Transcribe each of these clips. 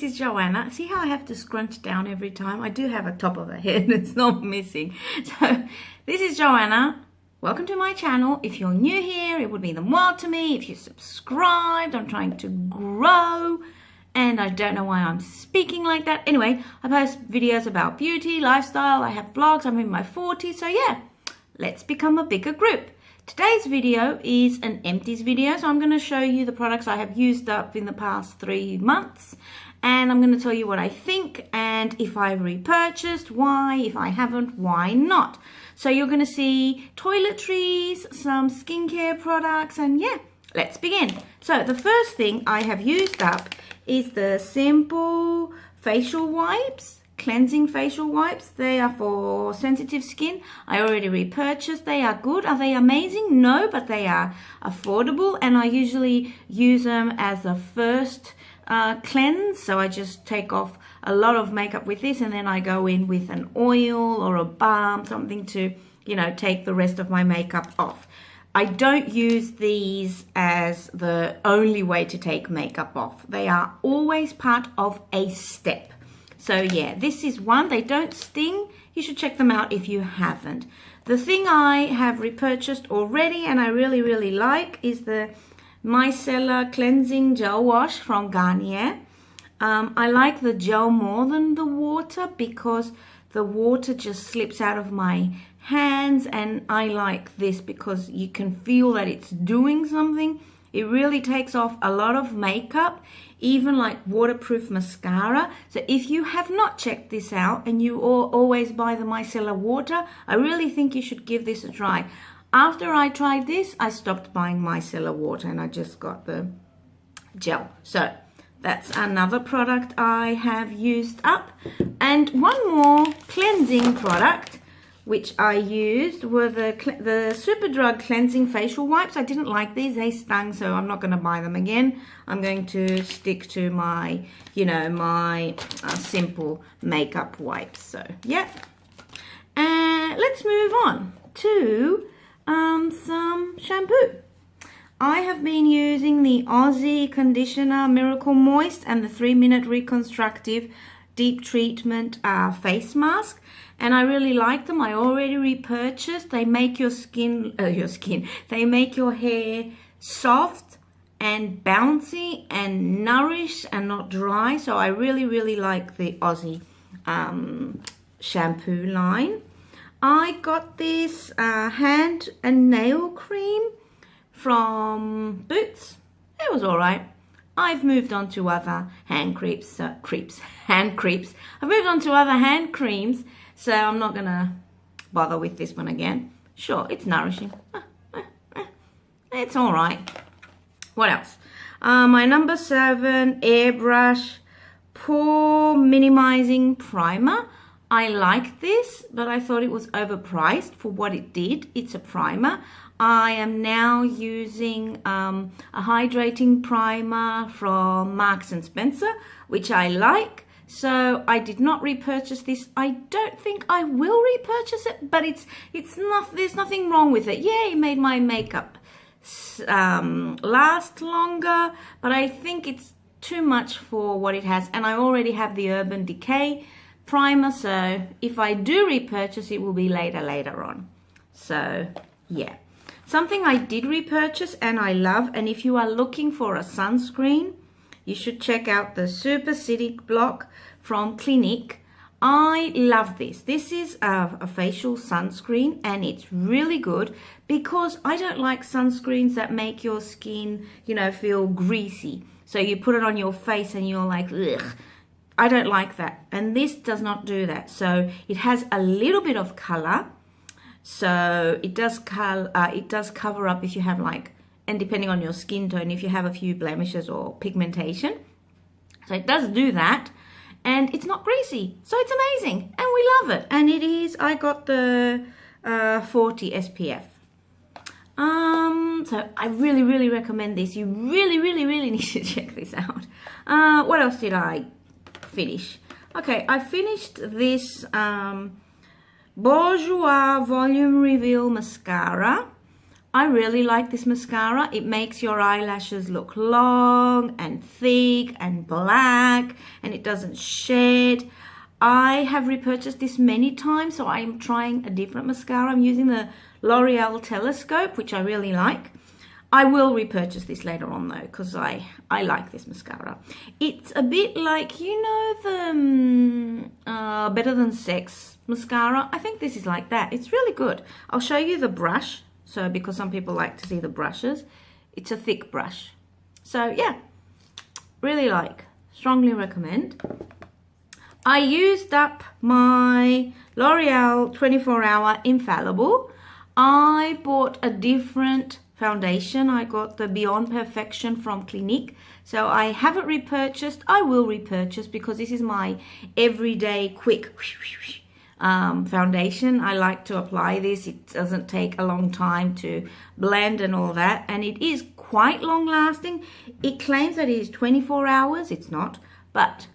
this is Joanna. See how I have to scrunch down every time? I do have a top of a head, it's not missing. So this is Joanna. Welcome to my channel. If you're new here, it would mean the world to me if you subscribed. I'm trying to grow and I don't know why I'm speaking like that. Anyway, I post videos about beauty, lifestyle, I have vlogs, I'm in my 40s, so yeah, let's become a bigger group. Today's video is an empties video, so I'm going to show you the products I have used up in the past 3 months, and I'm going to tell you what I think and if I repurchased, why, if I haven't, why not. So you're going to see toiletries, some skincare products, and yeah, let's begin. So the first thing I have used up is the simple facial wipes. Cleansing facial wipes. They are for sensitive skin. I already repurchased. They are good. Are they amazing? No, but they are affordable, and I usually use them as a first cleanse. So I just take off a lot of makeup with this, and then I go in with an oil or a balm, something to, you know, take the rest of my makeup off. I don't use these as the only way to take makeup off. They are always part of a step. So yeah, this is one. They don't sting. You should check them out if you haven't. The thing I have repurchased already and I really like is the micellar cleansing gel wash from Garnier. I like the gel more than the water because the water just slips out of my hands, and I like this because you can feel that it's doing something. It really takes off a lot of makeup, even like waterproof mascara. So if you have not checked this out and you always buy the micellar water, I really think you should give this a try. After I tried this, I stopped buying micellar water and I just got the gel. So that's another product I have used up. And one more cleansing product which I used were the Superdrug cleansing facial wipes. I didn't like these, they stung, so I'm not going to buy them again. I'm going to stick to my, you know, my simple makeup wipes. So yeah, and let's move on to some shampoo. I have been using the Aussie Conditioner Miracle Moist and the 3-minute Reconstructive Deep Treatment face mask, and I really like them. I already repurchased. They make your skin, they make your hair soft and bouncy and nourished and not dry. So I really like the Aussie shampoo line. I got this hand and nail cream from Boots. It was all right. I've moved on to other hand creeps. I've moved on to other hand creams, so I'm not gonna bother with this one again. Sure, it's nourishing. It's all right. What else? My number 7 airbrush pore minimizing primer. I like this, but I thought it was overpriced for what it did. It's a primer. I am now using a hydrating primer from Marks & Spencer, which I like. So I did not repurchase this. I don't think I will repurchase it, but there's nothing wrong with it. Yeah, it made my makeup last longer, but I think it's too much for what it has. And I already have the Urban Decay primer, so if I do repurchase, it will be later on. So yeah, something I did repurchase and I love, and if you are looking for a sunscreen, you should check out the Super City Block from Clinique. I love this. This is a facial sunscreen, and it's really good because I don't like sunscreens that make your skin, you know, feel greasy. So you put it on your face and you're like, ugh. I don't like that, and this does not do that. So it has a little bit of color, so it does cover up if you have, like, and depending on your skin tone, if you have a few blemishes or pigmentation. So it does do that, and it's not greasy, so it's amazing, and we love it. And it is, I got the 40 SPF. So I really recommend this. You really need to check this out. What else did I finish? Okay, I finished this Bourjois Volume Reveal Mascara. I really like this mascara. It makes your eyelashes look long and thick and black, and it doesn't shed. I have repurchased this many times, so I'm trying a different mascara. I'm using the L'Oreal Telescope, which I really like. I will repurchase this later on though, because I like this mascara. It's a bit like, you know, the Better Than Sex mascara. I think this is like that. It's really good. I'll show you the brush. So because some people like to see the brushes, it's a thick brush. So yeah, really like, strongly recommend. I used up my L'Oreal 24-hour Infallible. I bought a different foundation. I got the Beyond Perfection from Clinique. So I haven't repurchased. I will repurchase because this is my everyday quick foundation. I like to apply this. It doesn't take a long time to blend and all that, and it is quite long lasting. It claims that it is 24 hours. It's not, but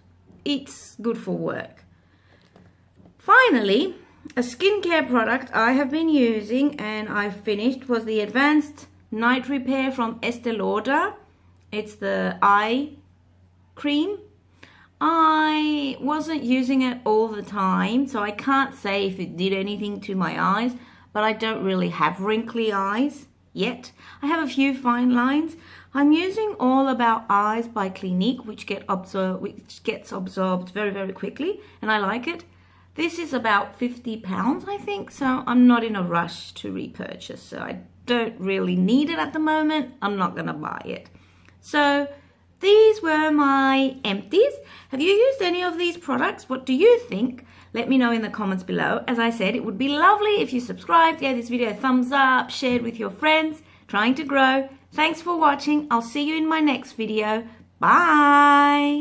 it's good for work. Finally, a skincare product I have been using and I finished was the Advanced Night Repair from Estee Lauder. It's the eye cream. I wasn't using it all the time, so I can't say if it did anything to my eyes, but I don't really have wrinkly eyes yet. I have a few fine lines. I'm using All About Eyes by Clinique, which gets absorbed very, very quickly, and I like it. This is about £50, I think, so I'm not in a rush to repurchase, so I don't really need it at the moment. I'm not going to buy it. So these were my empties. Have you used any of these products? What do you think? Let me know in the comments below. As I said, it would be lovely if you subscribed, gave this video a thumbs up, shared with your friends, trying to grow. Thanks for watching. I'll see you in my next video. Bye.